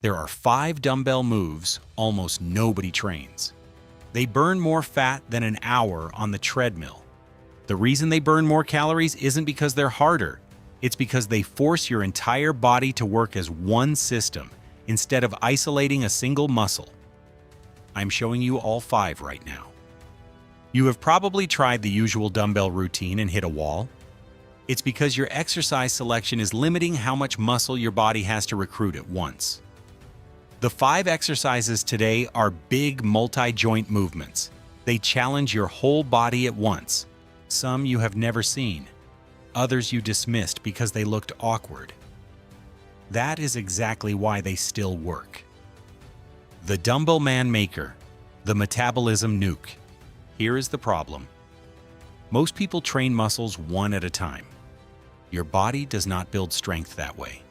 There are 5 dumbbell moves almost nobody trains. They burn more fat than an hour on the treadmill. The reason they burn more calories isn't because they're harder. It's because they force your entire body to work as one system instead of isolating a single muscle. I'm showing you all 5 right now. You have probably tried the usual dumbbell routine and hit a wall. It's because your exercise selection is limiting how much muscle your body has to recruit at once. The 5 exercises today are big multi-joint movements. They challenge your whole body at once. Some you have never seen. Others you dismissed because they looked awkward. That is exactly why they still work. The Dumbbell Man Maker, the Metabolism Nuke. Here is the problem. Most people train muscles one at a time. Your body does not build strength that way.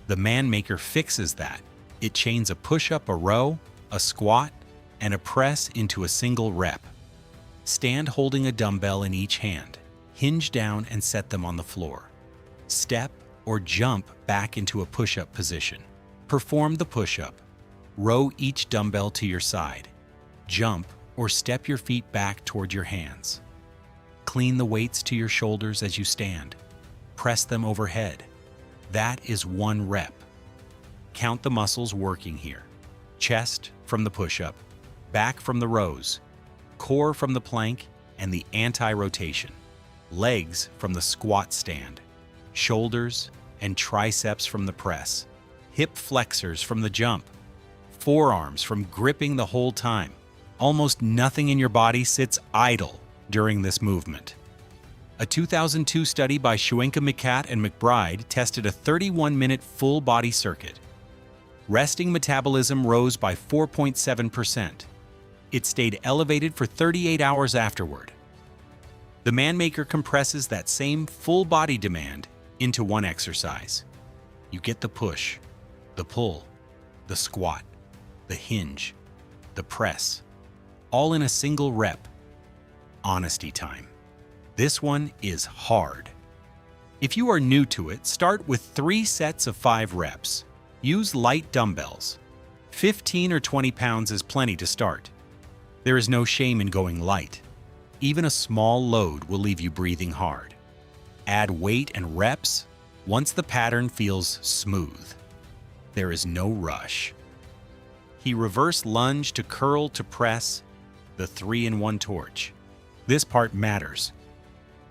The Man Maker fixes that. It chains a push-up, a row, a squat, and a press into a single rep. Stand holding a dumbbell in each hand. Hinge down and set them on the floor. Step or jump back into a push-up position. Perform the push-up. Row each dumbbell to your side. Jump or step your feet back toward your hands. Clean the weights to your shoulders as you stand. Press them overhead. That is 1 rep. Count the muscles working here. Chest from the push-up, back from the rows, core from the plank and the anti-rotation, legs from the squat stand, shoulders and triceps from the press, hip flexors from the jump, forearms from gripping the whole time. Almost nothing in your body sits idle during this movement. A 2002 study by Schwenke-McCat and McBride tested a 31-minute full-body circuit. Resting metabolism rose by 4.7%. It stayed elevated for 38 hours afterward. The Man Maker compresses that same full body demand into one exercise. You get the push, the pull, the squat, the hinge, the press, all in a single rep. Honesty time. This one is hard. If you are new to it, start with 3 sets of 5 reps. Use light dumbbells. 15 or 20 pounds is plenty to start. There is no shame in going light. Even a small load will leave you breathing hard. Add weight and reps once the pattern feels smooth. There is no rush. He reverse lunge to curl to press, the 3-in-1 torch. This part matters.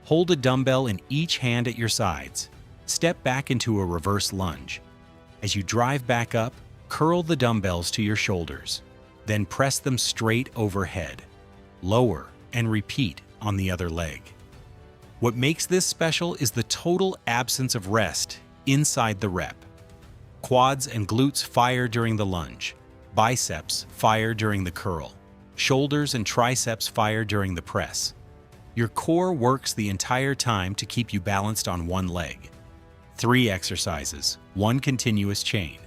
Hold a dumbbell in each hand at your sides. Step back into a reverse lunge. As you drive back up, curl the dumbbells to your shoulders. Then press them straight overhead. Lower and repeat on the other leg. What makes this special is the total absence of rest inside the rep. Quads and glutes fire during the lunge. Biceps fire during the curl. Shoulders and triceps fire during the press. Your core works the entire time to keep you balanced on one leg. 3 exercises, 1 continuous chain.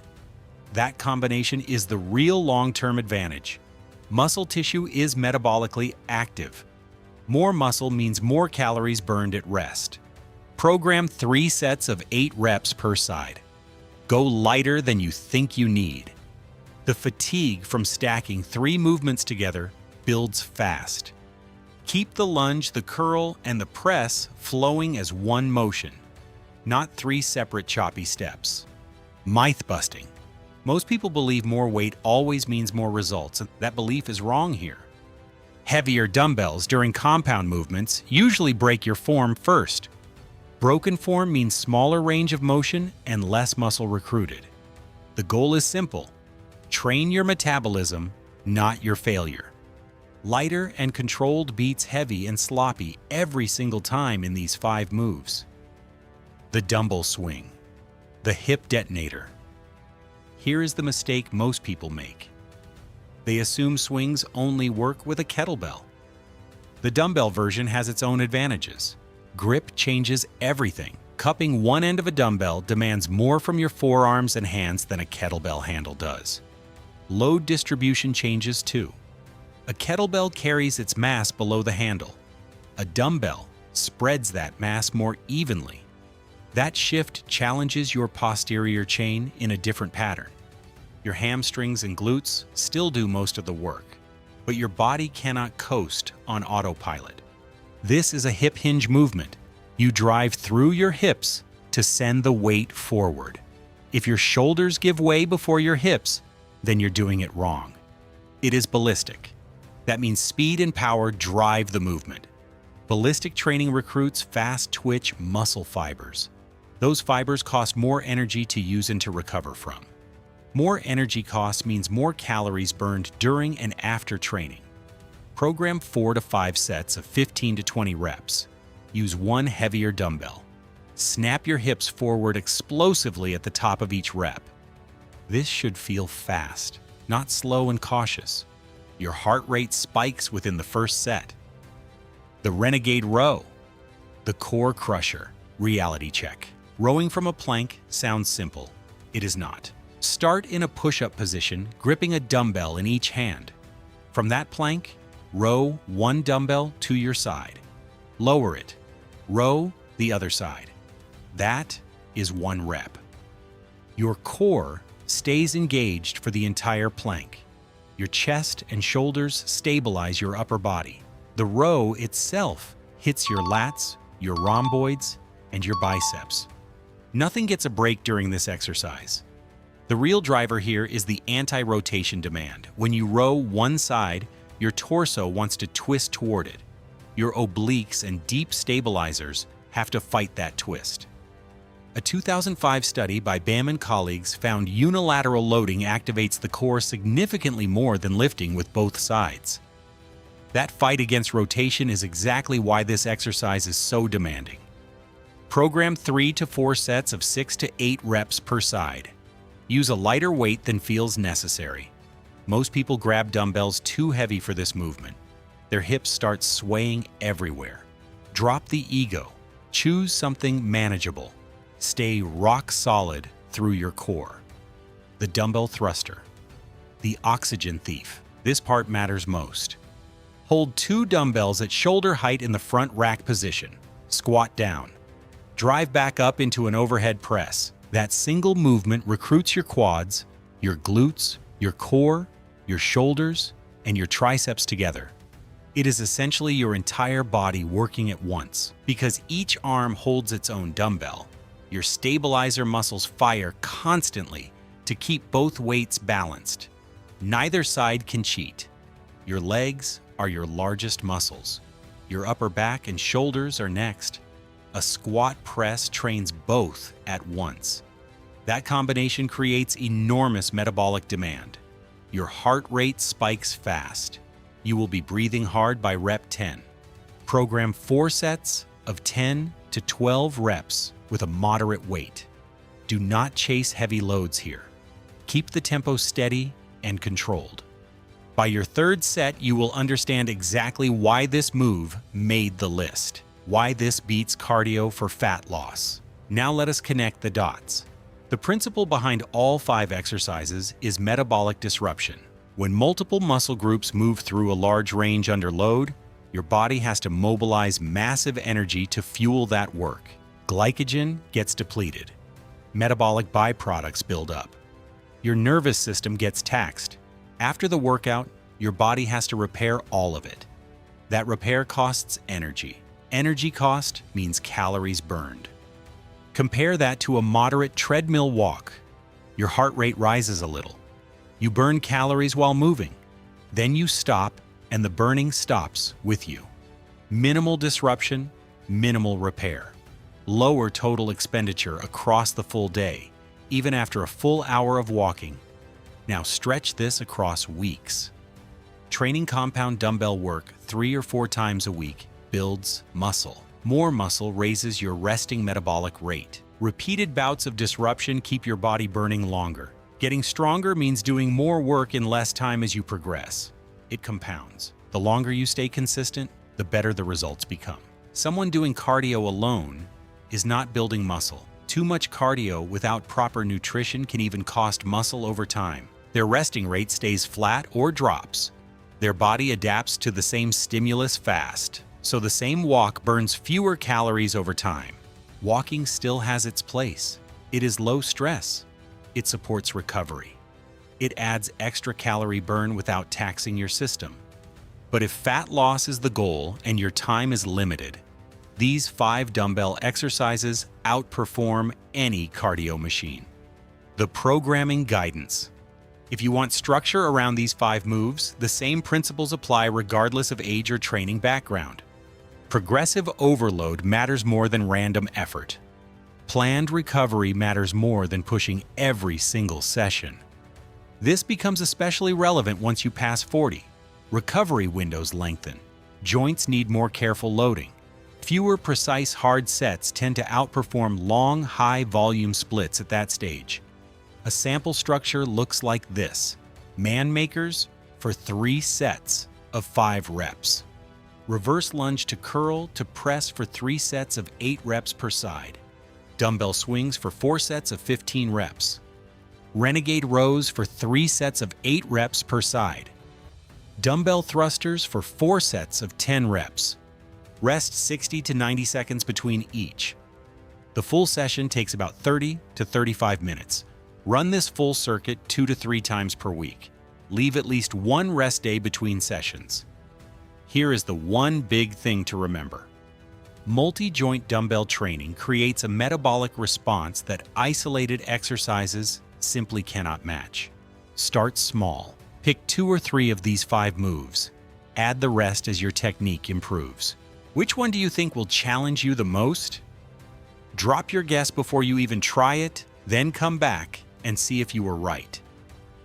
That combination is the real long-term advantage. Muscle tissue is metabolically active. More muscle means more calories burned at rest. Program 3 sets of 8 reps per side. Go lighter than you think you need. The fatigue from stacking 3 movements together builds fast. Keep the lunge, the curl, and the press flowing as one motion, not 3 separate choppy steps. Myth busting. Most people believe more weight always means more results, and that belief is wrong here. Heavier dumbbells during compound movements usually break your form first. Broken form means smaller range of motion and less muscle recruited. The goal is simple. Train your metabolism, not your failure. Lighter and controlled beats heavy and sloppy every single time in these 5 moves. The dumbbell swing. The hip detonator. Here is the mistake most people make. They assume swings only work with a kettlebell. The dumbbell version has its own advantages. Grip changes everything. Cupping one end of a dumbbell demands more from your forearms and hands than a kettlebell handle does. Load distribution changes too. A kettlebell carries its mass below the handle. A dumbbell spreads that mass more evenly. That shift challenges your posterior chain in a different pattern. Your hamstrings and glutes still do most of the work, but your body cannot coast on autopilot. This is a hip hinge movement. You drive through your hips to send the weight forward. If your shoulders give way before your hips, then you're doing it wrong. It is ballistic. That means speed and power drive the movement. Ballistic training recruits fast twitch muscle fibers. Those fibers cost more energy to use and to recover from. More energy cost means more calories burned during and after training. Program 4 to 5 sets of 15 to 20 reps. Use one heavier dumbbell. Snap your hips forward explosively at the top of each rep. This should feel fast, not slow and cautious. Your heart rate spikes within the first set. The Renegade row. The core crusher. Reality check. Rowing from a plank sounds simple. It is not. Start in a push-up position, gripping a dumbbell in each hand. From that plank, row one dumbbell to your side. Lower it. Row the other side. That is 1 rep. Your core stays engaged for the entire plank. Your chest and shoulders stabilize your upper body. The row itself hits your lats, your rhomboids, and your biceps. Nothing gets a break during this exercise. The real driver here is the anti-rotation demand. When you row one side, your torso wants to twist toward it. Your obliques and deep stabilizers have to fight that twist. A 2005 study by Bam and colleagues found unilateral loading activates the core significantly more than lifting with both sides. That fight against rotation is exactly why this exercise is so demanding. Program 3 to 4 sets of 6 to 8 reps per side. Use a lighter weight than feels necessary. Most people grab dumbbells too heavy for this movement. Their hips start swaying everywhere. Drop the ego. Choose something manageable. Stay rock solid through your core. The dumbbell thruster. The oxygen thief. This part matters most. Hold 2 dumbbells at shoulder height in the front rack position. Squat down. Drive back up into an overhead press. That single movement recruits your quads, your glutes, your core, your shoulders, and your triceps together. It is essentially your entire body working at once. Because each arm holds its own dumbbell, your stabilizer muscles fire constantly to keep both weights balanced. Neither side can cheat. Your legs are your largest muscles. Your upper back and shoulders are next. A squat press trains both at once. That combination creates enormous metabolic demand. Your heart rate spikes fast. You will be breathing hard by rep 10. Program 4 sets of 10 to 12 reps with a moderate weight. Do not chase heavy loads here. Keep the tempo steady and controlled. By your 3rd set, you will understand exactly why this move made the list. Why this beats cardio for fat loss. Now let us connect the dots. The principle behind all 5 exercises is metabolic disruption. When multiple muscle groups move through a large range under load, your body has to mobilize massive energy to fuel that work. Glycogen gets depleted. Metabolic byproducts build up. Your nervous system gets taxed. After the workout, your body has to repair all of it. That repair costs energy. Energy cost means calories burned. Compare that to a moderate treadmill walk. Your heart rate rises a little. You burn calories while moving. Then you stop, and the burning stops with you. Minimal disruption, minimal repair. Lower total expenditure across the full day, even after a full hour of walking. Now stretch this across weeks. Training compound dumbbell work 3 or 4 times a week builds muscle. More muscle raises your resting metabolic rate. Repeated bouts of disruption keep your body burning longer. Getting stronger means doing more work in less time as you progress. It compounds. The longer you stay consistent, the better the results become. Someone doing cardio alone is not building muscle. Too much cardio without proper nutrition can even cost muscle over time. Their resting rate stays flat or drops. Their body adapts to the same stimulus fast. So the same walk burns fewer calories over time. Walking still has its place. It is low stress. It supports recovery. It adds extra calorie burn without taxing your system. But if fat loss is the goal and your time is limited, these 5 dumbbell exercises outperform any cardio machine. The programming guidance. If you want structure around these 5 moves, the same principles apply regardless of age or training background. Progressive overload matters more than random effort. Planned recovery matters more than pushing every single session. This becomes especially relevant once you pass 40. Recovery windows lengthen. Joints need more careful loading. Fewer precise hard sets tend to outperform long, high-volume splits at that stage. A sample structure looks like this. Man makers for 3 sets of 5 reps. Reverse lunge to curl to press for 3 sets of 8 reps per side. Dumbbell swings for 4 sets of 15 reps. Renegade rows for 3 sets of 8 reps per side. Dumbbell thrusters for 4 sets of 10 reps. Rest 60 to 90 seconds between each. The full session takes about 30 to 35 minutes. Run this full circuit 2 to 3 times per week. Leave at least 1 rest day between sessions. Here is the one big thing to remember. Multi-joint dumbbell training creates a metabolic response that isolated exercises simply cannot match. Start small. Pick 2 or 3 of these 5 moves. Add the rest as your technique improves. Which one do you think will challenge you the most? Drop your guess before you even try it, then come back and see if you were right.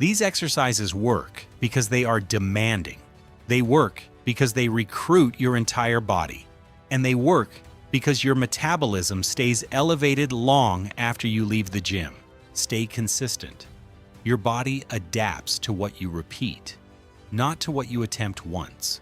These exercises work because they are demanding. They work because they recruit your entire body. And they work because your metabolism stays elevated long after you leave the gym. Stay consistent. Your body adapts to what you repeat, not to what you attempt once.